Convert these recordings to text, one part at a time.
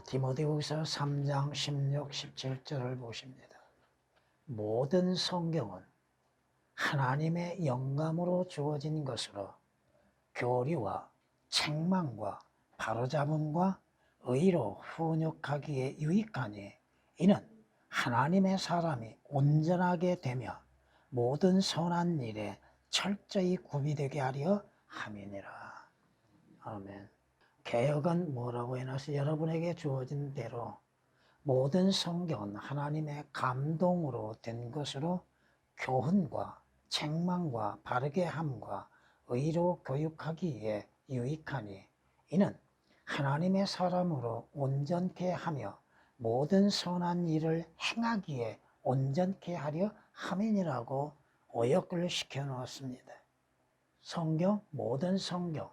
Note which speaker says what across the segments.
Speaker 1: 디모데후서 3장 16, 17절을 보십니다. 모든 성경은 하나님의 영감으로 주어진 것으로 교리와 책망과 바로잡음과 의로 훈육하기에 유익하니 이는 하나님의 사람이 온전하게 되며 모든 선한 일에 철저히 구비되게 하려 함이니라. 아멘. 개역은 뭐라고 해놔서 여러분에게 주어진 대로 모든 성경은 하나님의 감동으로 된 것으로 교훈과 책망과 바르게 함과 의로 교육하기에 유익하니 이는 하나님의 사람으로 온전케 하며 모든 선한 일을 행하기에 온전케 하려 함이니라고 오역을 시켜놓았습니다. 성경, 모든 성경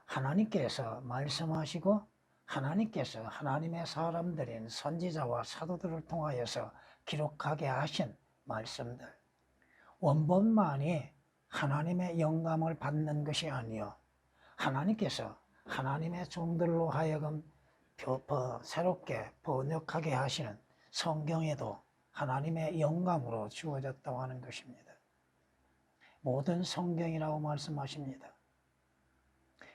Speaker 1: 하나님께서 말씀하시고 하나님께서 하나님의 사람들인 선지자와 사도들을 통하여서 기록하게 하신 말씀들, 원본만이 하나님의 영감을 받는 것이 아니요 하나님께서 하나님의 종들로 하여금 새롭게 번역하게 하시는 성경에도 하나님의 영감으로 주어졌다고 하는 것입니다. 모든 성경이라고 말씀하십니다.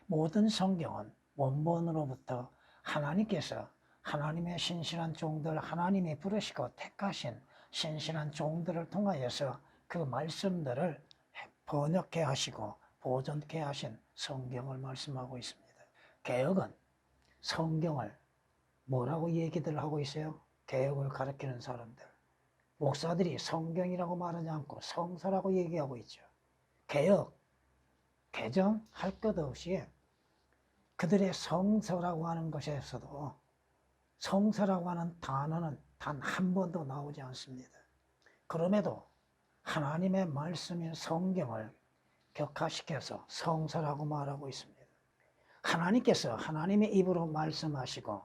Speaker 1: 모든 성경은 원본으로부터 하나님께서 하나님의 신실한 종들, 하나님이 부르시고 택하신 신실한 종들을 통하여서 그 말씀들을 번역해 하시고 보존케 하신 성경을 말씀하고 있습니다. 개역은 성경을 뭐라고 얘기들 하고 있어요? 개역을 가르치는 사람들. 목사들이 성경이라고 말하지 않고 성서라고 얘기하고 있죠. 개역, 개정할 것 없이 그들의 성서라고 하는 것에서도 성서라고 하는 단어는 단 한 번도 나오지 않습니다. 그럼에도 하나님의 말씀인 성경을 격화시켜서 성서라고 말하고 있습니다. 하나님께서 하나님의 입으로 말씀하시고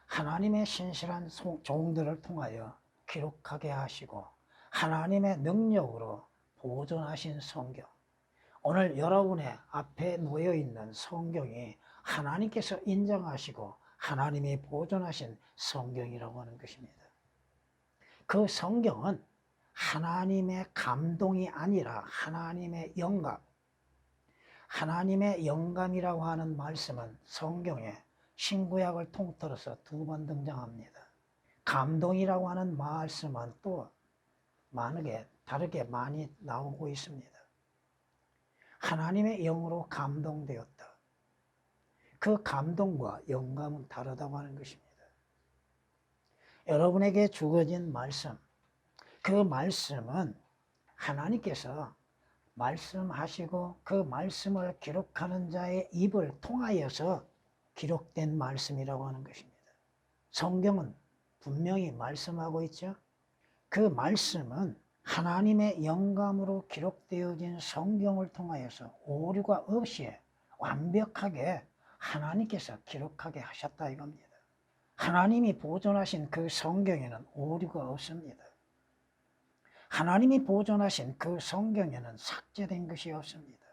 Speaker 1: 하나님의 신실한 종들을 통하여 기록하게 하시고 하나님의 능력으로 보존하신 성경, 오늘 여러분의 앞에 놓여있는 성경이 하나님께서 인정하시고 하나님이 보존하신 성경이라고 하는 것입니다. 그 성경은 하나님의 감동이 아니라 하나님의 영감, 하나님의 영감이라고 하는 말씀은 성경에 신구약을 통틀어서 2번 등장합니다. 감동이라고 하는 말씀은 또 다르게 많이 나오고 있습니다. 하나님의 영으로 감동되었다. 그 감동과 영감은 다르다고 하는 것입니다. 여러분에게 주어진 말씀, 그 말씀은 하나님께서 말씀하시고 그 말씀을 기록하는 자의 입을 통하여서 기록된 말씀이라고 하는 것입니다. 성경은 분명히 말씀하고 있죠. 그 말씀은 하나님의 영감으로 기록되어진 성경을 통하여서 오류가 없이 완벽하게 하나님께서 기록하게 하셨다 이겁니다. 하나님이 보존하신 그 성경에는 오류가 없습니다. 하나님이 보존하신 그 성경에는 삭제된 것이 없습니다.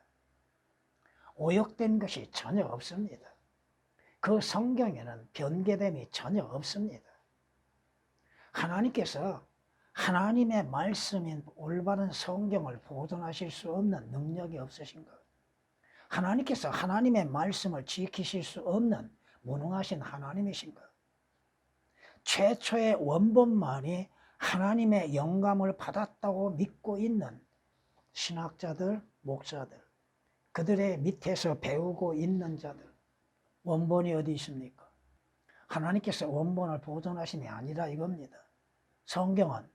Speaker 1: 오역된 것이 전혀 없습니다. 그 성경에는 변개됨이 전혀 없습니다. 하나님께서 하나님의 말씀인 올바른 성경을 보존하실 수 없는 능력이 없으신 것, 하나님께서 하나님의 말씀을 지키실 수 없는 무능하신 하나님이신 것, 최초의 원본만이 하나님의 영감을 받았다고 믿고 있는 신학자들, 목사들, 그들의 밑에서 배우고 있는 자들, 원본이 어디 있습니까? 하나님께서 원본을 보존하심이 아니라 이겁니다. 성경은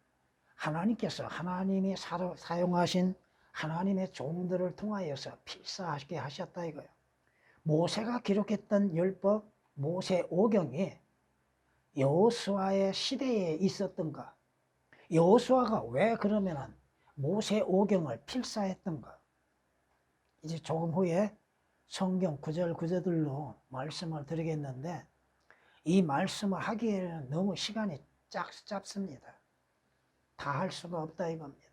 Speaker 1: 하나님께서 하나님이 사용하신 하나님의 종들을 통하여서 필사하게 하셨다 이거예요. 모세가 기록했던 율법, 모세 오경이 여호수아의 시대에 있었던가? 여호수아가 왜 그러면은 모세 오경을 필사했던가? 이제 조금 후에 성경 구절구절들로 말씀을 드리겠는데 이 말씀을 하기에는 너무 시간이 짧습니다. 다 할 수가 없다 이겁니다.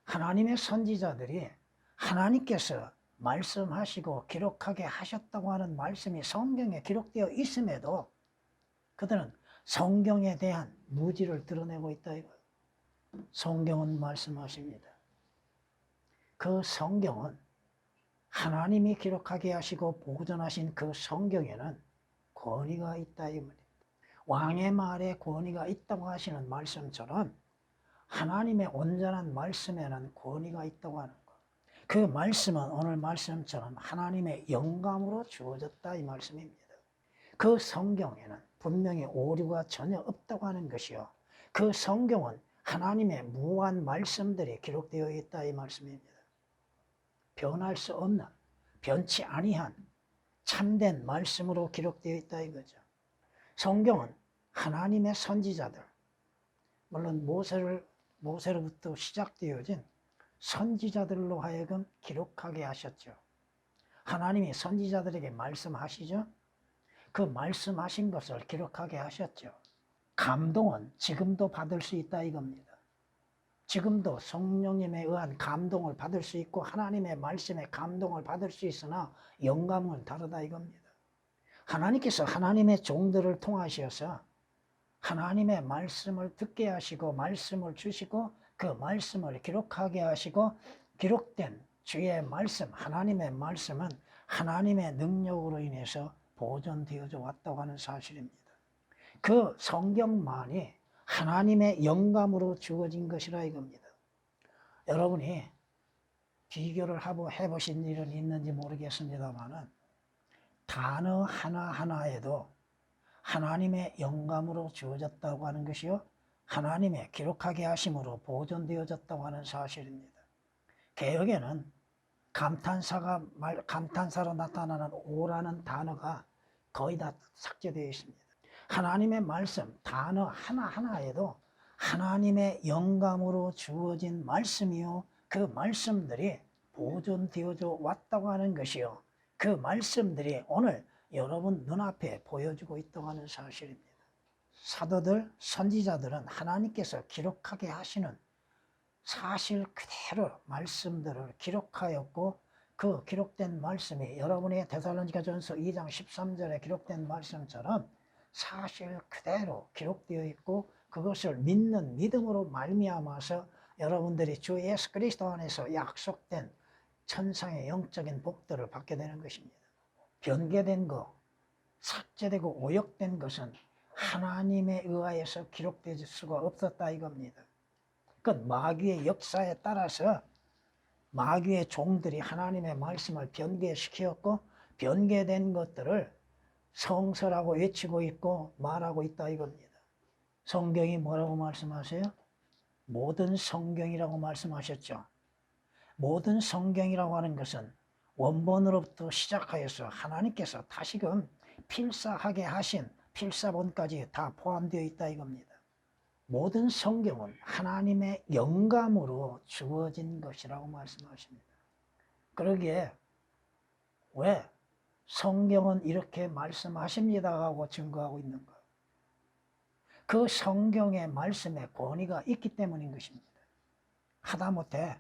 Speaker 1: 하나님의 선지자들이 하나님께서 말씀하시고 기록하게 하셨다고 하는 말씀이 성경에 기록되어 있음에도 그들은 성경에 대한 무지를 드러내고 있다 이거예요. 성경은 말씀하십니다. 그 성경은 하나님이 기록하게 하시고 보존하신 그 성경에는 권위가 있다 이 말입니다. 왕의 말에 권위가 있다고 하시는 말씀처럼 하나님의 온전한 말씀에는 권위가 있다고 하는 것. 그 말씀은 오늘 말씀처럼 하나님의 영감으로 주어졌다 이 말씀입니다. 그 성경에는 분명히 오류가 전혀 없다고 하는 것이요. 그 성경은 하나님의 무한 말씀들이 기록되어 있다 이 말씀입니다. 변할 수 없는, 변치 아니한 참된 말씀으로 기록되어 있다 이거죠. 성경은 하나님의 선지자들, 물론 모세로부터 시작되어진 선지자들로 하여금 기록하게 하셨죠. 하나님이 선지자들에게 말씀하시죠. 그 말씀하신 것을 기록하게 하셨죠. 감동은 지금도 받을 수 있다 이겁니다. 지금도 성령님에 의한 감동을 받을 수 있고 하나님의 말씀에 감동을 받을 수 있으나 영감은 다르다 이겁니다. 하나님께서 하나님의 종들을 통하셔서 하나님의 말씀을 듣게 하시고 말씀을 주시고 그 말씀을 기록하게 하시고 기록된 주의 말씀, 하나님의 말씀은 하나님의 능력으로 인해서 보존되어져 왔다고 하는 사실입니다. 그 성경만이 하나님의 영감으로 주어진 것이라 이겁니다. 여러분이 비교를 해보신 일은 있는지 모르겠습니다만 단어 하나하나에도 하나님의 영감으로 주어졌다고 하는 것이요 하나님의 기록하게 하심으로 보존되어졌다고 하는 사실입니다. 개역에는 감탄사로 나타나는 오라는 단어가 거의 다 삭제되어 있습니다. 하나님의 말씀 단어 하나하나에도 하나님의 영감으로 주어진 말씀이요 그 말씀들이 보존되어져 왔다고 하는 것이요 그 말씀들이 오늘 여러분 눈앞에 보여주고 있다고 하는 사실입니다. 사도들, 선지자들은 하나님께서 기록하게 하시는 사실 그대로 말씀들을 기록하였고 그 기록된 말씀이 여러분의 데살로니가전서 2장 13절에 기록된 말씀처럼 사실 그대로 기록되어 있고 그것을 믿는 믿음으로 말미암아서 여러분들이 주 예수 그리스도 안에서 약속된 천상의 영적인 복들을 받게 되는 것입니다. 변개된 것, 삭제되고 오역된 것은 하나님에 의하여서 기록될 수가 없었다 이겁니다. 그 마귀의 역사에 따라서 마귀의 종들이 하나님의 말씀을 변개시켰고 변개된 것들을 성서라고 외치고 있고 말하고 있다 이겁니다. 성경이 뭐라고 말씀하세요? 모든 성경이라고 말씀하셨죠. 모든 성경이라고 하는 것은 원본으로부터 시작하여서 하나님께서 다시금 필사하게 하신 필사본까지 다 포함되어 있다 이겁니다. 모든 성경은 하나님의 영감으로 주어진 것이라고 말씀하십니다. 그러기에 왜 성경은 이렇게 말씀하십니다 하고 증거하고 있는가? 그 성경의 말씀에 권위가 있기 때문인 것입니다. 하다못해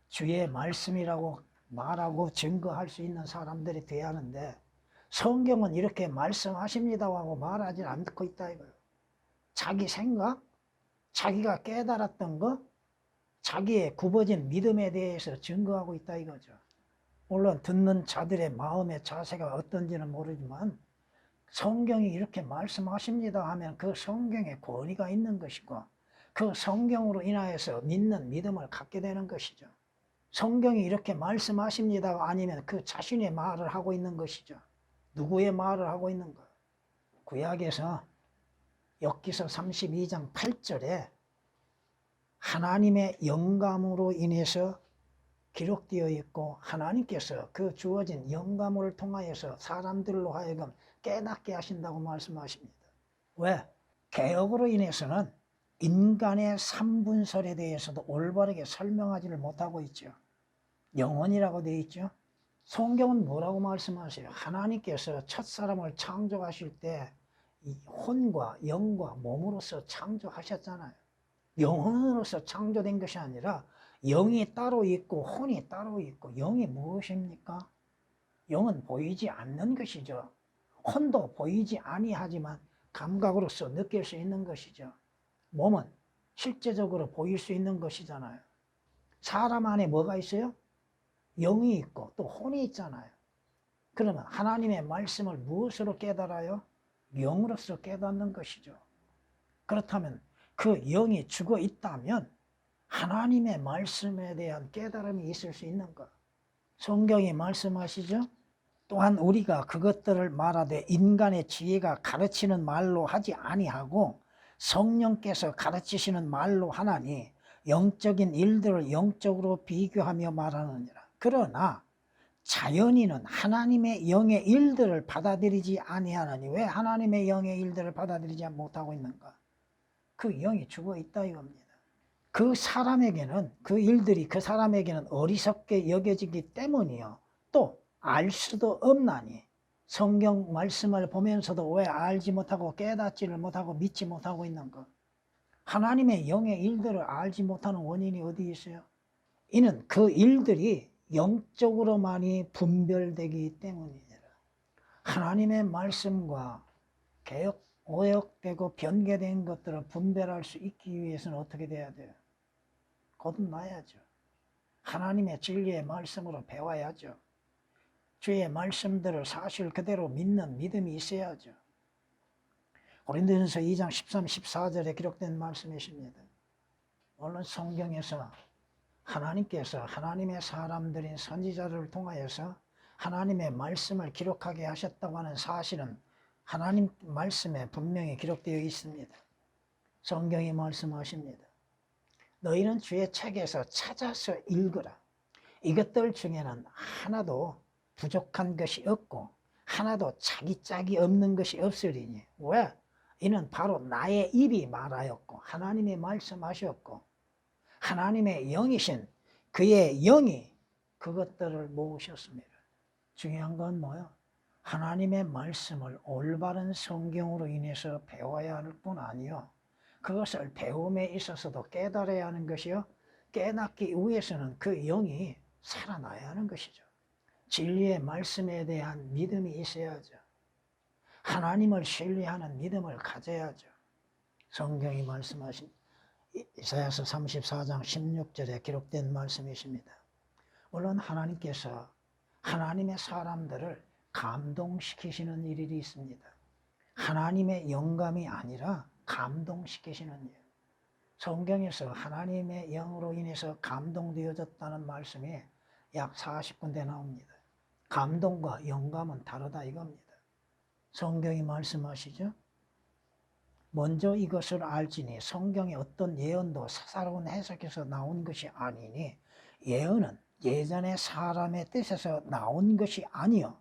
Speaker 1: 주의 말씀이라고 말하고 증거할 수 있는 사람들이 돼야 하는데 성경은 이렇게 말씀하십니다 하고 말하지 않고 있다 이거예요. 자기 생각, 자기가 깨달았던 것, 자기의 굽어진 믿음에 대해서 증거하고 있다 이거죠. 물론 듣는 자들의 마음의 자세가 어떤지는 모르지만 성경이 이렇게 말씀하십니다 하면 그 성경에 권위가 있는 것이고 그 성경으로 인하여서 믿는 믿음을 갖게 되는 것이죠. 성경이 이렇게 말씀하십니다가 아니면 그 자신의 말을 하고 있는 것이죠. 누구의 말을 하고 있는가? 구약에서 욥기서 32장 8절에 하나님의 영감으로 인해서 기록되어 있고 하나님께서 그 주어진 영감을 통하여서 사람들로 하여금 깨닫게 하신다고 말씀하십니다. 왜? 개혁으로 인해서는 인간의 삼분설에 대해서도 올바르게 설명하지를 못하고 있죠. 영혼이라고 되어 있죠. 성경은 뭐라고 말씀하세요? 하나님께서 첫사람을 창조하실 때 이 혼과 영과 몸으로서 창조하셨잖아요. 영혼으로서 창조된 것이 아니라 영이 따로 있고 혼이 따로 있고 영이 무엇입니까? 영은 보이지 않는 것이죠. 혼도 보이지 아니하지만 감각으로서 느낄 수 있는 것이죠. 몸은 실제적으로 보일 수 있는 것이잖아요. 사람 안에 뭐가 있어요? 영이 있고 또 혼이 있잖아요. 그러면 하나님의 말씀을 무엇으로 깨달아요? 영으로서 깨닫는 것이죠. 그렇다면 그 영이 죽어 있다면 하나님의 말씀에 대한 깨달음이 있을 수 있는가? 성경이 말씀하시죠? 또한 우리가 그것들을 말하되 인간의 지혜가 가르치는 말로 하지 아니하고 성령께서 가르치시는 말로 하나니 영적인 일들을 영적으로 비교하며 말하느니라. 그러나 자연인은 하나님의 영의 일들을 받아들이지 아니하느니. 왜 하나님의 영의 일들을 받아들이지 못하고 있는가? 그 영이 죽어 있다 이겁니다. 그 사람에게는 그 일들이 그 사람에게는 어리석게 여겨지기 때문이요. 또 알 수도 없나니. 성경 말씀을 보면서도 왜 알지 못하고 깨닫지를 못하고 믿지 못하고 있는가? 하나님의 영의 일들을 알지 못하는 원인이 어디 있어요? 이는 그 일들이 영적으로만이 분별되기 때문이니라. 하나님의 말씀과 개역, 오역되고 변개된 것들을 분별할 수 있기 위해서는 어떻게 돼야 돼요? 거듭나야죠. 하나님의 진리의 말씀으로 배워야죠. 주의 말씀들을 사실 그대로 믿는 믿음이 있어야죠. 고린도전서 2장 13, 14절에 기록된 말씀이십니다. 물론 성경에서 하나님께서 하나님의 사람들인 선지자를 통하여서 하나님의 말씀을 기록하게 하셨다고 하는 사실은 하나님 말씀에 분명히 기록되어 있습니다. 성경이 말씀하십니다. 너희는 주의 책에서 찾아서 읽으라. 이것들 중에는 하나도 부족한 것이 없고 하나도 자기 짝이 없는 것이 없으리니. 왜? 이는 바로 나의 입이 말하였고 하나님이 말씀하셨고 하나님의 영이신 그의 영이 그것들을 모으셨습니다. 중요한 건 뭐야? 하나님의 말씀을 올바른 성경으로 인해서 배워야 할 뿐 아니요. 그것을 배움에 있어서도 깨달아야 하는 것이요. 깨닫기 위해서는 그 영이 살아나야 하는 것이죠. 진리의 말씀에 대한 믿음이 있어야죠. 하나님을 신뢰하는 믿음을 가져야죠. 성경이 말씀하신 이사야서 34장 16절에 기록된 말씀이십니다. 물론 하나님께서 하나님의 사람들을 감동시키시는 일이 있습니다. 하나님의 영감이 아니라 감동시키시는 일. 성경에서 하나님의 영으로 인해서 감동되어졌다는 말씀이 약 40군데 나옵니다. 감동과 영감은 다르다 이겁니다. 성경이 말씀하시죠? 먼저 이것을 알지니 성경의 어떤 예언도 사사로운 해석에서 나온 것이 아니니 예언은 예전의 사람의 뜻에서 나온 것이 아니요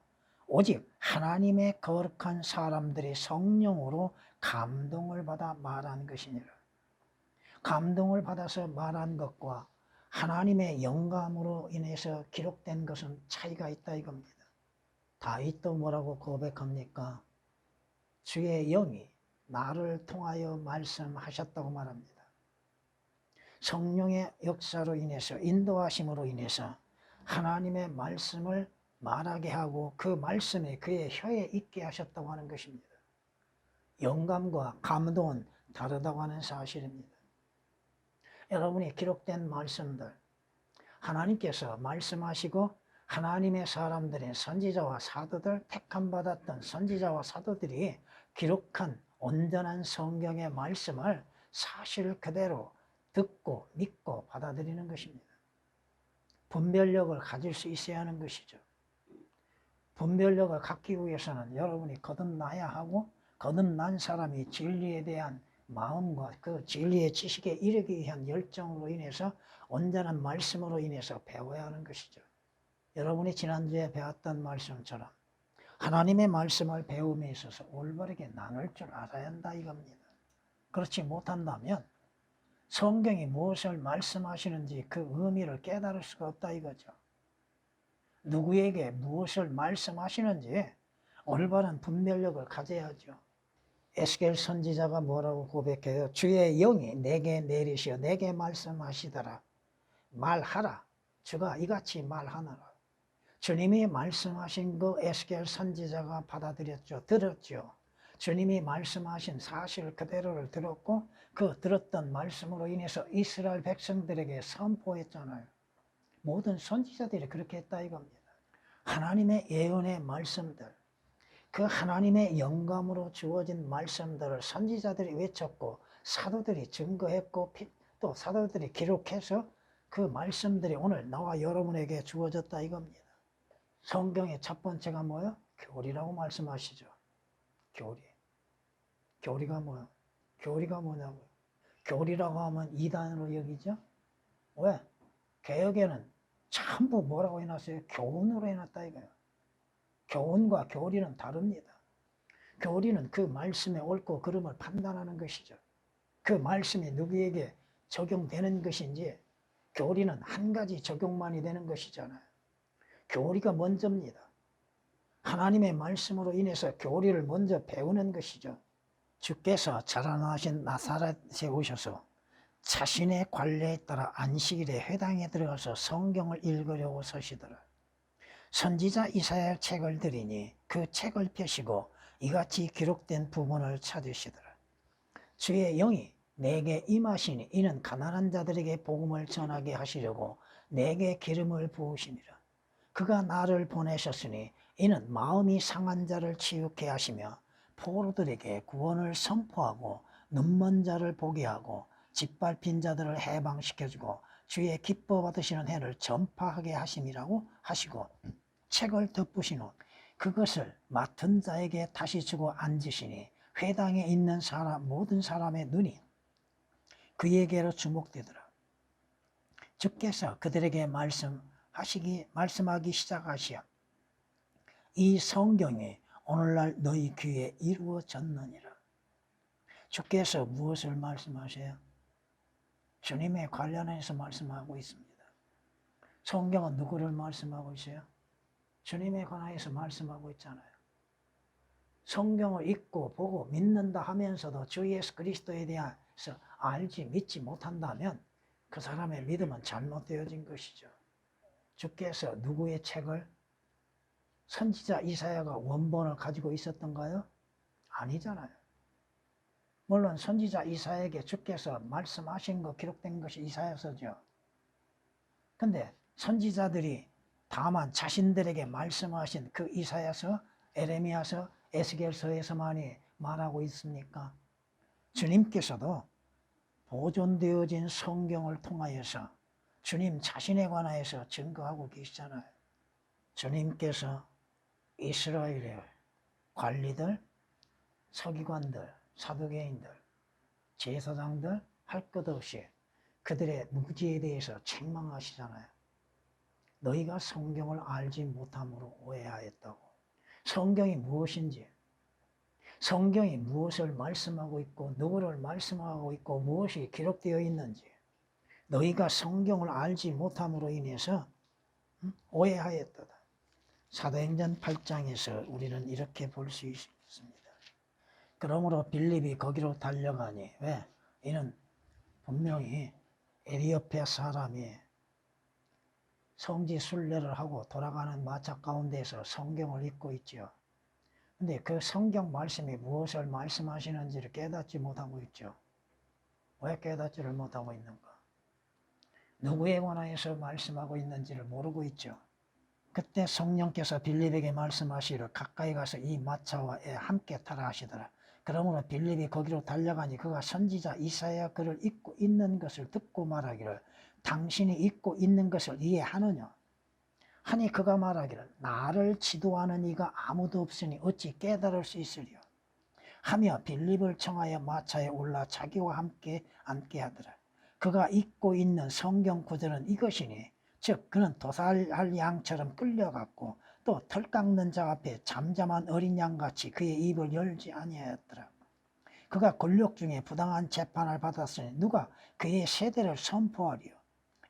Speaker 1: 오직 하나님의 거룩한 사람들이 성령으로 감동을 받아 말한 것이니라. 감동을 받아서 말한 것과 하나님의 영감으로 인해서 기록된 것은 차이가 있다 이겁니다. 다윗도 뭐라고 고백합니까? 주의 영이 나를 통하여 말씀하셨다고 말합니다. 성령의 역사로 인해서 인도하심으로 인해서 하나님의 말씀을 말하게 하고 그 말씀이 그의 혀에 있게 하셨다고 하는 것입니다. 영감과 감동은 다르다고 하는 사실입니다. 여러분이 기록된 말씀들 하나님께서 말씀하시고 하나님의 사람들인 선지자와 사도들 택함 받았던 선지자와 사도들이 기록한 온전한 성경의 말씀을 사실 그대로 듣고 믿고 받아들이는 것입니다. 분별력을 가질 수 있어야 하는 것이죠. 분별력을 갖기 위해서는 여러분이 거듭나야 하고 거듭난 사람이 진리에 대한 마음과 그 진리의 지식에 이르기 위한 열정으로 인해서 온전한 말씀으로 인해서 배워야 하는 것이죠. 여러분이 지난주에 배웠던 말씀처럼 하나님의 말씀을 배움에 있어서 올바르게 나눌 줄 알아야 한다 이겁니다. 그렇지 못한다면 성경이 무엇을 말씀하시는지 그 의미를 깨달을 수가 없다 이거죠. 누구에게 무엇을 말씀하시는지 올바른 분별력을 가져야죠. 에스겔 선지자가 뭐라고 고백해요? 주의 영이 내게 내리시어 내게 말씀하시더라. 말하라. 주가 이같이 말하노라. 주님이 말씀하신 그 에스겔 선지자가 받아들였죠. 들었죠. 주님이 말씀하신 사실 그대로를 들었고 그 들었던 말씀으로 인해서 이스라엘 백성들에게 선포했잖아요. 모든 선지자들이 그렇게 했다 이겁니다. 하나님의 예언의 말씀들, 그 하나님의 영감으로 주어진 말씀들을 선지자들이 외쳤고 사도들이 증거했고 또 사도들이 기록해서 그 말씀들이 오늘 나와 여러분에게 주어졌다 이겁니다. 성경의 첫 번째가 뭐예요? 교리라고 말씀하시죠. 교리. 교리가 뭐예요? 교리가 뭐냐고요? 교리라고 하면 이단으로 여기죠? 왜? 개혁에는 전부 뭐라고 해놨어요? 교훈으로 해놨다 이거예요. 교훈과 교리는 다릅니다. 교리는 그 말씀의 옳고 그름을 판단하는 것이죠. 그 말씀이 누구에게 적용되는 것인지 교리는 한 가지 적용만이 되는 것이잖아요. 교리가 먼저입니다. 하나님의 말씀으로 인해서 교리를 먼저 배우는 것이죠. 주께서 자라나신 나사렛에 오셔서 자신의 관례에 따라 안식일에 회당에 들어가서 성경을 읽으려고 서시더라. 선지자 이사야 책을 들이니 그 책을 펴시고 이같이 기록된 부분을 찾으시더라. 주의 영이 내게 임하시니 이는 가난한 자들에게 복음을 전하게 하시려고 내게 기름을 부으시니라. 그가 나를 보내셨으니 이는 마음이 상한 자를 치유케 하시며 포로들에게 구원을 선포하고 눈먼 자를 보게 하고 짓밟힌 자들을 해방시켜주고 주의 기뻐 받으시는 해를 전파하게 하심이라고 하시고 책을 덮으신 후 그것을 맡은 자에게 다시 주고 앉으시니 회당에 있는 모든 사람의 눈이 그에게로 주목되더라. 주께서 그들에게 말씀하기 시작하시어 이 성경이 오늘날 너희 귀에 이루어졌느니라. 주께서 무엇을 말씀하세요? 주님에 관련해서 말씀하고 있습니다. 성경은 누구를 말씀하고 있어요? 주님에 관해서 말씀하고 있잖아요. 성경을 읽고 보고 믿는다 하면서도 주 예수 그리스도에 대해서 알지 믿지 못한다면 그 사람의 믿음은 잘못되어진 것이죠. 주께서 누구의 책을? 선지자 이사야가 원본을 가지고 있었던가요? 아니잖아요. 물론 선지자 이사야에게 주께서 말씀하신 거 기록된 것이 이사야서죠. 근데 선지자들이 다만 자신들에게 말씀하신 그 이사야서, 에레미야서, 에스겔서에서만이 말하고 있습니까? 주님께서도 보존되어진 성경을 통하여서 주님 자신에 관하여서 증거하고 계시잖아요. 주님께서 이스라엘의 관리들, 서기관들, 사두개인들, 제사장들 할 것 없이 그들의 무지에 대해서 책망하시잖아요. 너희가 성경을 알지 못함으로 오해하였다고. 성경이 무엇인지, 성경이 무엇을 말씀하고 있고 누구를 말씀하고 있고 무엇이 기록되어 있는지 너희가 성경을 알지 못함으로 인해서 오해하였다. 사도행전 8장에서 우리는 이렇게 볼 수 있습니다. 그러므로 빌립이 거기로 달려가니 왜? 이는 분명히 에티오피아 사람이 성지 순례를 하고 돌아가는 마차 가운데서 성경을 읽고 있죠. 근데 그 성경 말씀이 무엇을 말씀하시는지를 깨닫지 못하고 있죠. 왜 깨닫지를 못하고 있는가? 누구에 관하여서 말씀하고 있는지를 모르고 있죠. 그때 성령께서 빌립에게 말씀하시기를 가까이 가서 이 마차와 함께 타라 하시더라. 그러므로 빌립이 거기로 달려가니 그가 선지자 이사야 글을 읽고 있는 것을 듣고 말하기를 당신이 읽고 있는 것을 이해하느냐? 하니 그가 말하기를 나를 지도하는 이가 아무도 없으니 어찌 깨달을 수 있으리요? 하며 빌립을 청하여 마차에 올라 자기와 함께 앉게 하더라. 그가 읽고 있는 성경 구절은 이것이니 즉 그는 도살할 양처럼 끌려갔고 또 털 깎는 자 앞에 잠잠한 어린 양같이 그의 입을 열지 아니하였더라. 그가 권력 중에 부당한 재판을 받았으니 누가 그의 세대를 선포하리요?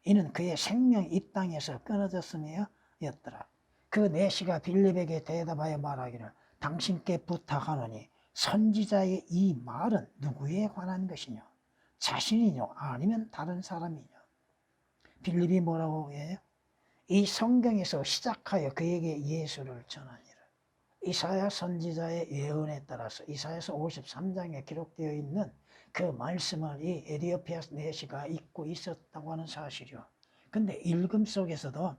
Speaker 1: 이는 그의 생명이 이 땅에서 끊어졌음이었더라. 그 내시가 빌립에게 대답하여 말하기를 당신께 부탁하노니 선지자의 이 말은 누구에 관한 것이냐? 자신이냐 아니면 다른 사람이냐? 빌립이 뭐라고 해요? 이 성경에서 시작하여 그에게 예수를 전하니라. 이사야 선지자의 예언에 따라서 이사야서 53장에 기록되어 있는 그 말씀을 이 에디오피아 내시가 읽고 있었다고 하는 사실이요. 근데 읽음 속에서도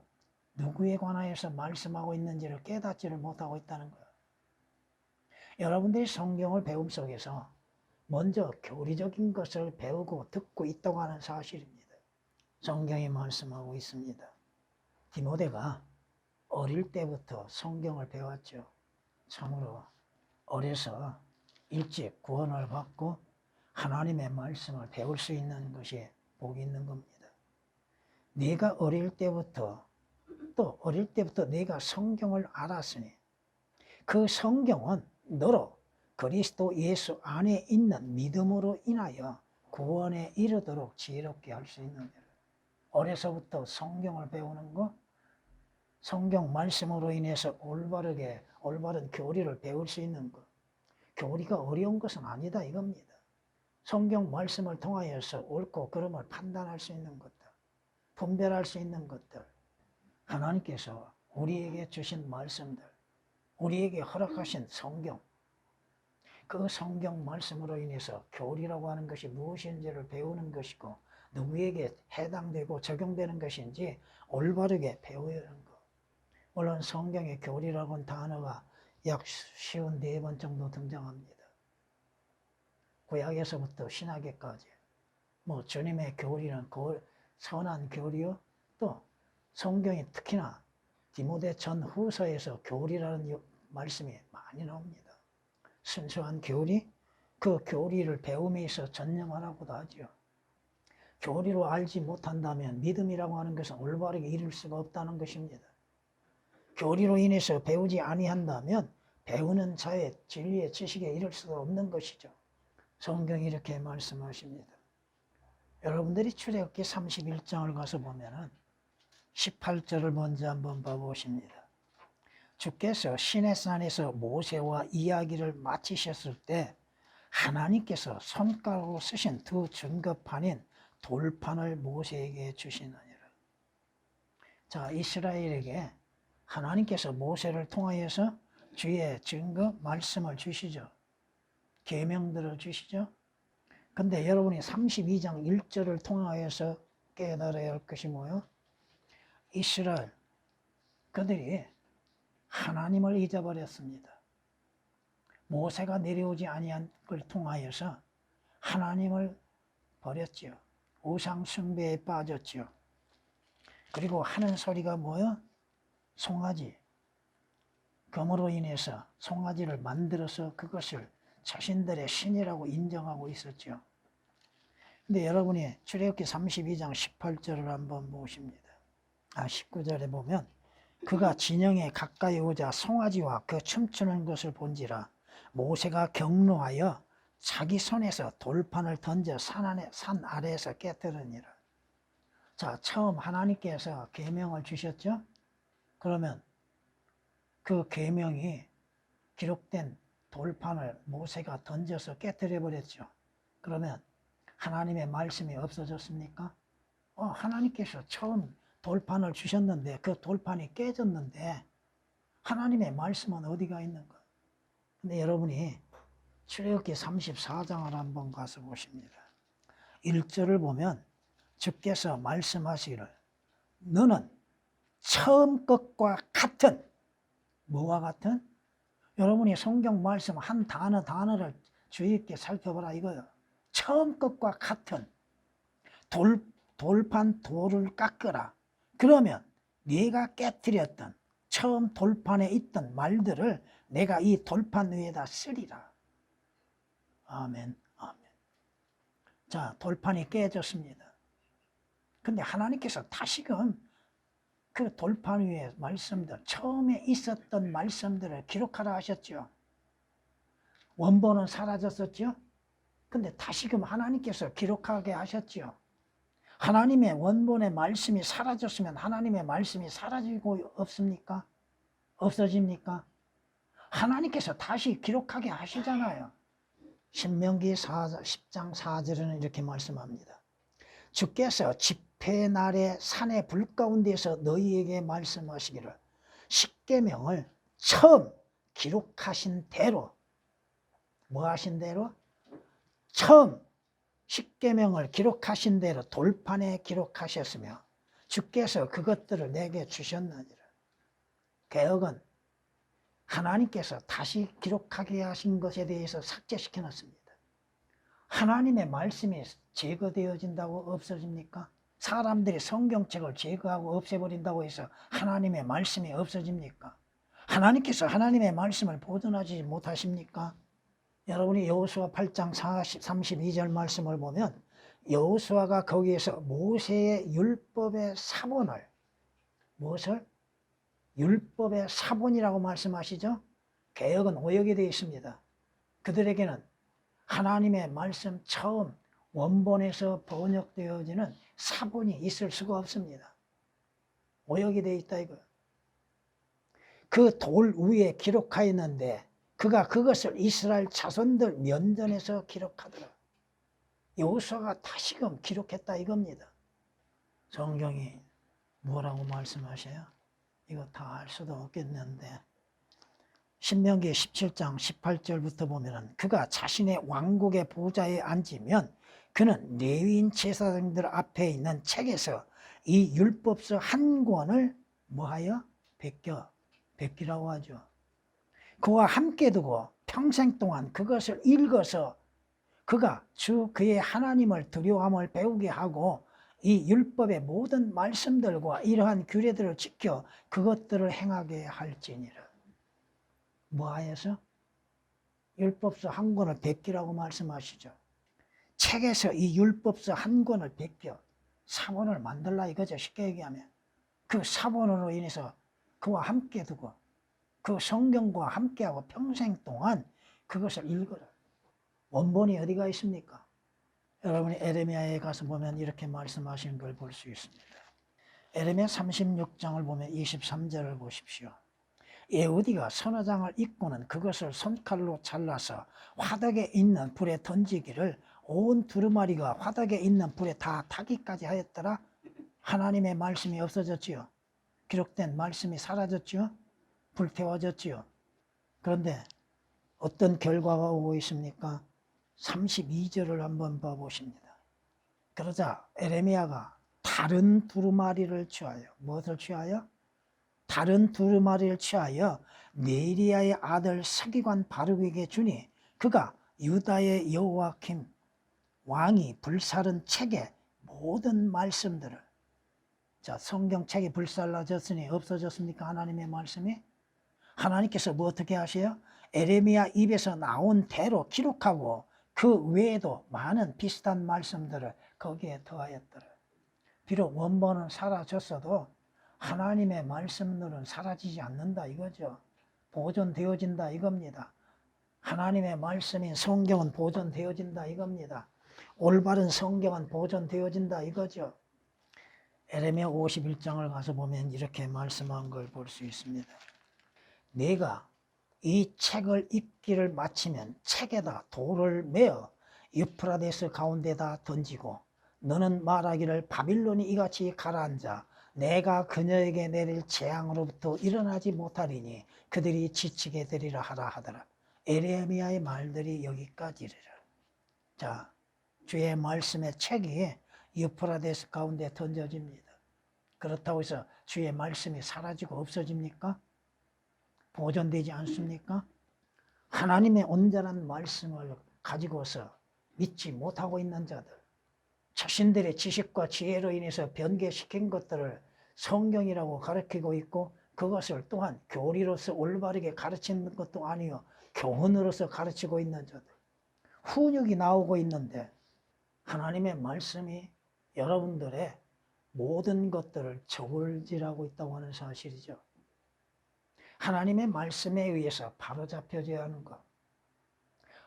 Speaker 1: 누구에 관하여서 말씀하고 있는지를 깨닫지를 못하고 있다는 거예요. 여러분들이 성경을 배움 속에서 먼저 교리적인 것을 배우고 듣고 있다고 하는 사실입니다. 성경이 말씀하고 있습니다. 디모데가 어릴 때부터 성경을 배웠죠. 참으로 어려서 일찍 구원을 받고 하나님의 말씀을 배울 수 있는 것이 복이 있는 겁니다. 네가 어릴 때부터 네가 성경을 알았으니 그 성경은 너로 그리스도 예수 안에 있는 믿음으로 인하여 구원에 이르도록 지혜롭게 할 수 있는 일. 어려서부터 성경을 배우는 것, 성경 말씀으로 인해서 올바른 교리를 배울 수 있는 것. 교리가 어려운 것은 아니다 이겁니다. 성경 말씀을 통하여서 옳고 그름을 판단할 수 있는 것들, 분별할 수 있는 것들, 하나님께서 우리에게 주신 말씀들, 우리에게 허락하신 성경, 그 성경 말씀으로 인해서 교리라고 하는 것이 무엇인지를 배우는 것이고 누구에게 해당되고 적용되는 것인지 올바르게 배우는 것. 물론 성경의 교리라고 하는 단어가 약 54번 정도 등장합니다. 구약에서부터 신약에까지 주님의 교리는 선한 교리요, 또 성경이 특히나 디모데 전후서에서 교리라는 말씀이 많이 나옵니다. 순수한 교리, 그 교리를 배움에 있어 전념하라고도 하죠. 교리로 알지 못한다면 믿음이라고 하는 것은 올바르게 이룰 수가 없다는 것입니다. 교리로 인해서 배우지 아니한다면 배우는 자의 진리의 지식에 이를 수가 없는 것이죠. 성경이 이렇게 말씀하십니다. 여러분들이 출애굽기 31장을 가서 보면은 18절을 먼저 한번 봐보십니다. 주께서 시내산에서 모세와 이야기를 마치셨을 때 하나님께서 손가락으로 쓰신 두 증거판인 돌판을 모세에게 주시느니라. 자, 이스라엘에게 하나님께서 모세를 통하여서 주의 증거 말씀을 주시죠. 계명들을 주시죠. 근데 여러분이 32장 1절을 통하여서 깨달아야 할 것이 뭐예요? 이스라엘 그들이 하나님을 잊어버렸습니다. 모세가 내려오지 아니한 걸 통하여서 하나님을 버렸지요. 우상 숭배에 빠졌지요. 그리고 하는 소리가 뭐예요? 송아지. 금으로 인해서 송아지를 만들어서 그것을 자신들의 신이라고 인정하고 있었죠. 근데 여러분이 출애굽기 32장 18절을 한번 보십니다. 19절에 보면 그가 진영에 가까이 오자 송아지와 그 춤추는 것을 본지라 모세가 경노하여 자기 손에서 돌판을 던져 산 아래에서 깨뜨리니라. 자, 처음 하나님께서 계명을 주셨죠? 그러면 그 계명이 기록된 돌판을 모세가 던져서 깨뜨려 버렸죠. 그러면 하나님의 말씀이 없어졌습니까? 하나님께서 처음 돌판을 주셨는데 그 돌판이 깨졌는데 하나님의 말씀은 어디가 있는가? 근데 여러분이 출애굽기 34장을 한번 가서 보십니다. 1절을 보면 주께서 말씀하시기를 너는 처음 것과 같은 뭐와 같은? 여러분이 성경 말씀 한 단어를 주의 있게 살펴보라 이거예요. 처음 것과 같은 돌판 돌을 깎으라. 그러면 네가 깨뜨렸던 처음 돌판에 있던 말들을 내가 이 돌판 위에다 쓰리라. 아멘, 아멘. 자, 돌판이 깨졌습니다. 근데 하나님께서 다시금 그 돌판 위에 말씀들, 처음에 있었던 말씀들을 기록하라 하셨죠. 원본은 사라졌었죠. 근데 다시금 하나님께서 기록하게 하셨죠. 하나님의 원본의 말씀이 사라졌으면 하나님의 말씀이 사라지고 없습니까? 없어집니까? 하나님께서 다시 기록하게 하시잖아요. 신명기 10장 4절에는 이렇게 말씀합니다. 주께서 집회 날에 산의 불 가운데서 너희에게 말씀하시기를 십계명을 처음 기록하신 대로, 뭐 하신 대로? 처음 십계명을 기록하신 대로 돌판에 기록하셨으며 주께서 그것들을 내게 주셨느니라. 개혁은 하나님께서 다시 기록하게 하신 것에 대해서 삭제시켜 놨습니다. 하나님의 말씀이 제거되어진다고 없어집니까? 사람들이 성경책을 제거하고 없애버린다고 해서 하나님의 말씀이 없어집니까? 하나님께서 하나님의 말씀을 보존하지 못하십니까? 여러분이 여호수아 8장 32절 말씀을 보면 여호수아가 거기에서 모세의 율법의 사본을, 무엇을? 율법의 사본이라고 말씀하시죠? 개역은 오역이 되어 있습니다. 그들에게는 하나님의 말씀 처음 원본에서 번역되어지는 사본이 있을 수가 없습니다. 오역이 되어 있다 이거. 그 돌 위에 기록하였는데 그가 그것을 이스라엘 자손들 면전에서 기록하더라. 여호수아가 다시금 기록했다 이겁니다. 성경이 뭐라고 말씀하셔요? 이거 다 알 수도 없겠는데 신명기 17장 18절부터 보면은 그가 자신의 왕국의 보좌에 앉으면 그는 레위인 제사장들 앞에 있는 책에서 이 율법서 한 권을 뭐하여? 베끼라고 하죠. 그와 함께 두고 평생 동안 그것을 읽어서 그가 주 그의 하나님을 두려움을 배우게 하고 이 율법의 모든 말씀들과 이러한 규례들을 지켜 그것들을 행하게 할지니라. 뭐하여서? 율법서 한 권을 베끼라고 말씀하시죠. 책에서 이 율법서 한 권을 베껴 사본을 만들라 이거죠. 쉽게 얘기하면 그 사본으로 인해서 그와 함께 두고 그 성경과 함께하고 평생 동안 그것을 읽어라. 원본이 어디가 있습니까? 여러분이 에레미야에 가서 보면 이렇게 말씀하시는 걸 볼 수 있습니다. 에레미야 36장을 보면 23절을 보십시오. 예후디가 선화장을 입고는 그것을 손칼로 잘라서 화덕에 있는 불에 던지기를 온 두루마리가 화덕에 있는 불에 다 타기까지 하였더라. 하나님의 말씀이 없어졌지요. 기록된 말씀이 사라졌지요. 불태워졌지요. 그런데 어떤 결과가 오고 있습니까? 32절을 한번 봐보십니다. 그러자 에레미야가 다른 두루마리를 취하여, 무엇을 취하여? 다른 두루마리를 취하여 네리야의 아들 서기관 바룩에게 주니 그가 유다의 여호야kim 왕이 불사른 책의 모든 말씀들을, 자, 성경책이 불살라졌으니 없어졌습니까? 하나님의 말씀이? 하나님께서 뭐 어떻게 하세요? 에레미야 입에서 나온 대로 기록하고 그 외에도 많은 비슷한 말씀들을 거기에 더하였더라. 비록 원본은 사라졌어도 하나님의 말씀들은 사라지지 않는다 이거죠. 보존되어진다 이겁니다. 하나님의 말씀인 성경은 보존되어진다 이겁니다. 올바른 성경은 보존되어진다 이거죠. 에레미야 51장을 가서 보면 이렇게 말씀한 걸 볼 수 있습니다. 내가 이 책을 읽기를 마치면 책에다 돌을 메어 유프라데스 가운데다 던지고 너는 말하기를 바빌론이 이같이 가라앉아 내가 그녀에게 내릴 재앙으로부터 일어나지 못하리니 그들이 지치게 되리라 하라 하더라. 에레미야의 말들이 여기까지리라. 자, 주의 말씀의 책이 유프라데스 가운데 던져집니다. 그렇다고 해서 주의 말씀이 사라지고 없어집니까? 보존되지 않습니까? 하나님의 온전한 말씀을 가지고서 믿지 못하고 있는 자들, 자신들의 지식과 지혜로 인해서 변개시킨 것들을 성경이라고 가르치고 있고 그것을 또한 교리로서 올바르게 가르치는 것도 아니요 교훈으로서 가르치고 있는 자들, 훈육이 나오고 있는데 하나님의 말씀이 여러분들의 모든 것들을 저울질하고 있다고 하는 사실이죠. 하나님의 말씀에 의해서 바로잡혀져야 하는 것.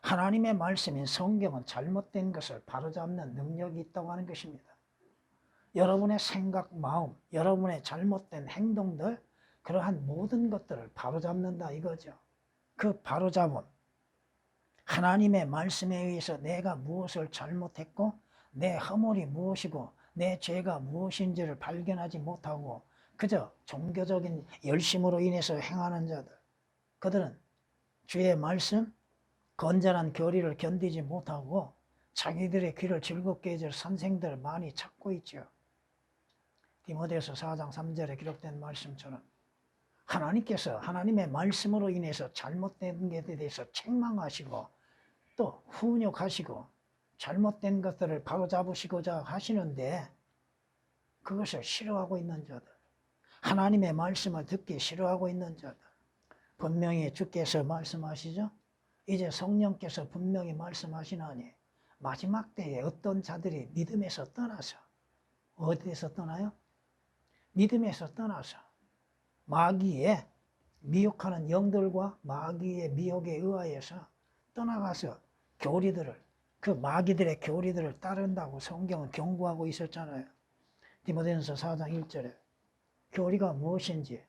Speaker 1: 하나님의 말씀인 성경은 잘못된 것을 바로잡는 능력이 있다고 하는 것입니다. 여러분의 생각, 마음, 여러분의 잘못된 행동들, 그러한 모든 것들을 바로잡는다 이거죠. 그 바로잡음, 하나님의 말씀에 의해서 내가 무엇을 잘못했고 내 허물이 무엇이고 내 죄가 무엇인지를 발견하지 못하고 그저 종교적인 열심으로 인해서 행하는 자들, 그들은 주의 말씀, 건전한 교리를 견디지 못하고 자기들의 귀를 즐겁게 해줄 선생들을 많이 찾고 있죠. 디모데후서 4장 3절에 기록된 말씀처럼 하나님께서 하나님의 말씀으로 인해서 잘못된 것에 대해서 책망하시고 또 훈육하시고 잘못된 것들을 바로잡으시고자 하시는데 그것을 싫어하고 있는 자들, 하나님의 말씀을 듣기 싫어하고 있는 자들, 분명히 주께서 말씀하시죠. 이제 성령께서 분명히 말씀하시나니 마지막 때에 어떤 자들이 믿음에서 떠나서 어디에서 떠나요? 믿음에서 떠나서 마귀의 미혹하는 영들과 마귀의 미혹에 의하여서 떠나가서 교리들을, 그 마귀들의 교리들을 따른다고 성경은 경고하고 있었잖아요. 디모데전서 4장 1절에 교리가 무엇인지,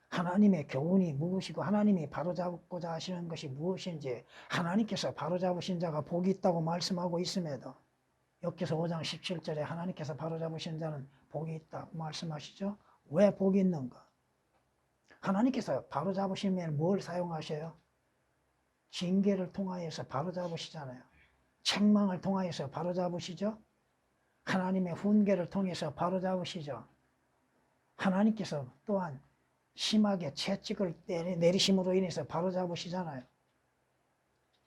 Speaker 1: 하나님의 교훈이 무엇이고 하나님이 바로잡고자 하시는 것이 무엇인지 하나님께서 바로잡으신 자가 복이 있다고 말씀하고 있음에도 욥기서 5장 17절에 하나님께서 바로잡으신 자는 복이 있다고 말씀하시죠. 왜 복이 있는가? 하나님께서 바로잡으시면 뭘 사용하셔요? 징계를 통하여서 바로잡으시잖아요. 책망을 통하여서 바로잡으시죠. 하나님의 훈계를 통해서 바로잡으시죠. 하나님께서 또한 심하게 채찍을 내리심으로 인해서 바로잡으시잖아요.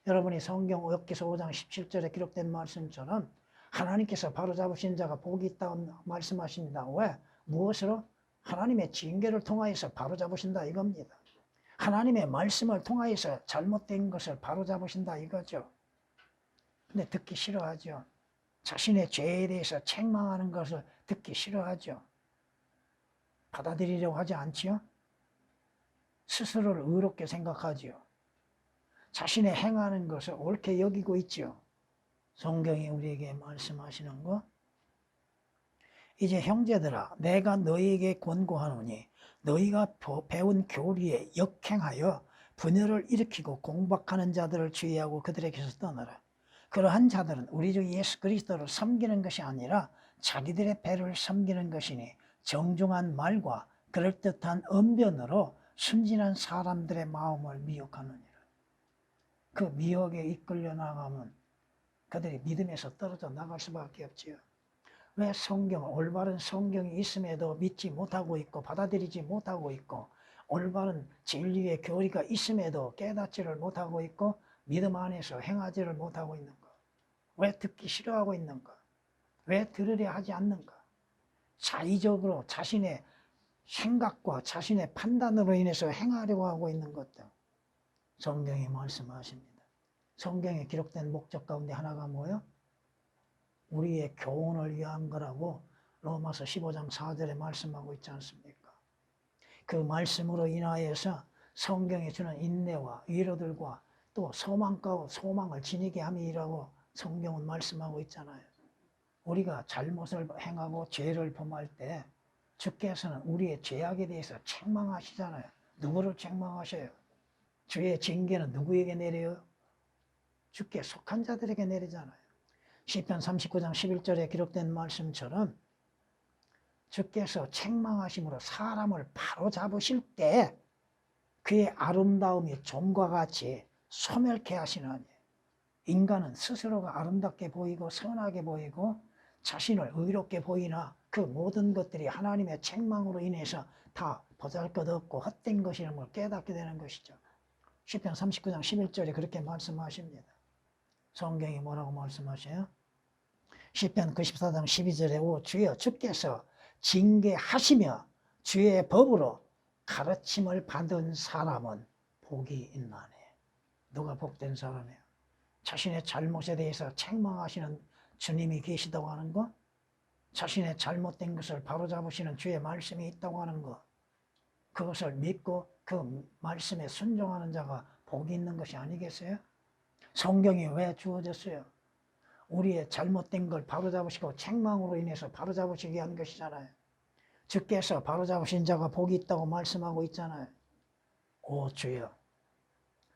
Speaker 1: 여러분이 성경 욥기서 5장 17절에 기록된 말씀처럼 하나님께서 바로잡으신 자가 복이 있다고 말씀하십니다. 왜? 무엇으로? 하나님의 징계를 통하여서 바로잡으신다 이겁니다. 하나님의 말씀을 통하여서 잘못된 것을 바로잡으신다 이거죠. 근데 듣기 싫어하죠. 자신의 죄에 대해서 책망하는 것을 듣기 싫어하죠. 받아들이려고 하지 않지요. 스스로를 의롭게 생각하지요. 자신의 행하는 것을 옳게 여기고 있지요. 성경이 우리에게 말씀하시는 거. 이제 형제들아 내가 너희에게 권고하노니 너희가 배운 교리에 역행하여 분열을 일으키고 공박하는 자들을 주의하고 그들에게서 떠나라. 그러한 자들은 우리 주 예수 그리스도를 섬기는 것이 아니라 자기들의 배를 섬기는 것이니 정중한 말과 그럴듯한 언변으로 순진한 사람들의 마음을 미혹하느니라. 그 미혹에 이끌려 나가면 그들이 믿음에서 떨어져 나갈 수밖에 없지요. 왜 올바른 성경이 있음에도 믿지 못하고 있고 받아들이지 못하고 있고 올바른 진리의 교리가 있음에도 깨닫지를 못하고 있고 믿음 안에서 행하지를 못하고 있는가? 왜 듣기 싫어하고 있는가? 왜 들으려 하지 않는가? 자의적으로 자신의 생각과 자신의 판단으로 인해서 행하려고 하고 있는 것들. 성경이 말씀하십니다. 성경에 기록된 목적 가운데 하나가 뭐예요? 우리의 교훈을 위한 거라고 로마서 15장 4절에 말씀하고 있지 않습니까? 그 말씀으로 인하여서 성경에 주는 인내와 위로들과 또 소망을 지니게 함이라고 성경은 말씀하고 있잖아요. 우리가 잘못을 행하고 죄를 범할 때 주께서는 우리의 죄악에 대해서 책망하시잖아요. 누구를 책망하셔요? 주의 징계는 누구에게 내려요? 주께 속한 자들에게 내리잖아요. 시편 39장 11절에 기록된 말씀처럼 주께서 책망하심으로 사람을 바로잡으실 때 그의 아름다움이 좀과 같이 소멸케 하시나니 인간은 스스로가 아름답게 보이고 선하게 보이고 자신을 의롭게 보이나 그 모든 것들이 하나님의 책망으로 인해서 다 보잘것없고 헛된 것임을 깨닫게 되는 것이죠. 시편 39장 11절에 그렇게 말씀하십니다. 성경이 뭐라고 말씀하셔요? 시편 94장 12절에 오 주여 주께서 징계하시며 주의 법으로 가르침을 받은 사람은 복이 있나니. 누가 복된 사람이에요? 자신의 잘못에 대해서 책망하시는 주님이 계시다고 하는 거, 자신의 잘못된 것을 바로잡으시는 주의 말씀이 있다고 하는 거, 그것을 믿고 그 말씀에 순종하는 자가 복이 있는 것이 아니겠어요? 성경이 왜 주어졌어요? 우리의 잘못된 걸 바로잡으시고 책망으로 인해서 바로잡으시게 한 것이잖아요. 주께서 바로잡으신 자가 복이 있다고 말씀하고 있잖아요. 오 주여,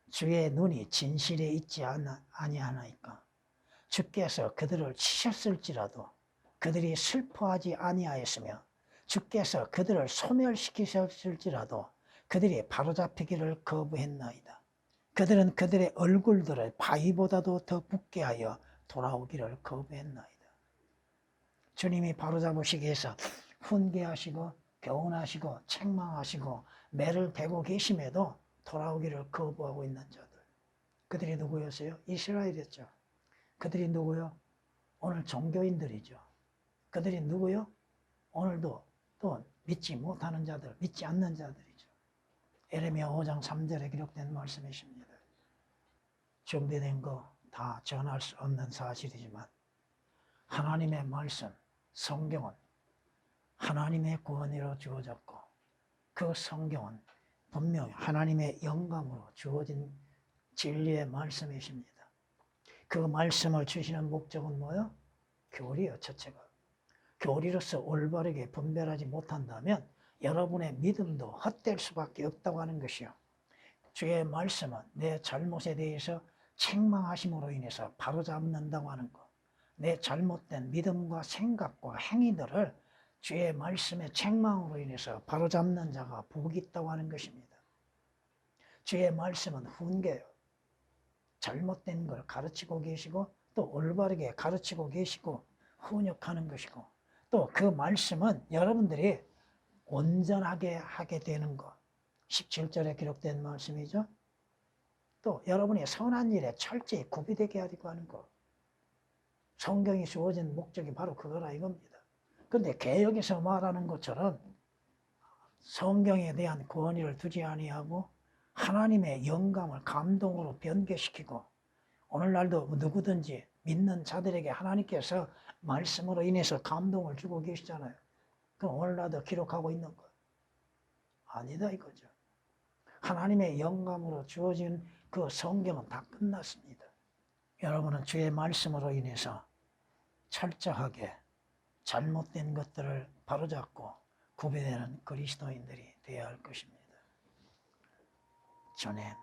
Speaker 1: 주의 눈이 진실에 있지 아니하나이까. 주께서 그들을 치셨을지라도 그들이 슬퍼하지 아니하였으며 주께서 그들을 소멸시키셨을지라도 그들이 바로잡히기를 거부했나이다. 그들은 그들의 얼굴들을 바위보다도 더 붓게 하여 돌아오기를 거부했나이다. 주님이 바로잡으시기 위해서 훈계하시고 교훈하시고 책망하시고 매를 대고 계심에도 돌아오기를 거부하고 있는 자들. 그들이 누구였어요? 이스라엘이었죠. 그들이 누구요? 오늘 종교인들이죠. 그들이 누구요? 오늘도 또 믿지 못하는 자들, 믿지 않는 자들이죠. 에레미야 5장 3절에 기록된 말씀이십니다. 준비된 거 다 전할 수 없는 사실이지만 하나님의 말씀, 성경은 하나님의 구원으로 주어졌고 그 성경은 분명히 하나님의 영감으로 주어진 진리의 말씀이십니다. 그 말씀을 주시는 목적은 뭐예요? 교리요, 첫째가. 교리로서 올바르게 분별하지 못한다면 여러분의 믿음도 헛될 수밖에 없다고 하는 것이요. 주의 말씀은 내 잘못에 대해서 책망하심으로 인해서 바로잡는다고 하는 것. 내 잘못된 믿음과 생각과 행위들을 주의 말씀의 책망으로 인해서 바로잡는 자가 복이 있다고 하는 것입니다. 주의 말씀은 훈계요. 잘못된 걸 가르치고 계시고 또 올바르게 가르치고 계시고 훈육하는 것이고 또 그 말씀은 여러분들이 온전하게 하게 되는 것. 17절에 기록된 말씀이죠. 또 여러분이 선한 일에 철저히 구비되게 하려고 하는 것. 성경이 주어진 목적이 바로 그거라 이겁니다. 그런데 개역에서 말하는 것처럼 성경에 대한 권위를 두지 아니하고 하나님의 영감을 감동으로 변개시키고 오늘날도 누구든지 믿는 자들에게 하나님께서 말씀으로 인해서 감동을 주고 계시잖아요. 그럼 오늘날도 기록하고 있는 것. 아니다 이거죠. 하나님의 영감으로 주어진 그 성경은 다 끝났습니다. 여러분은 주의 말씀으로 인해서 철저하게 잘못된 것들을 바로잡고 구별되는 그리스도인들이 되어야 할 것입니다. 전에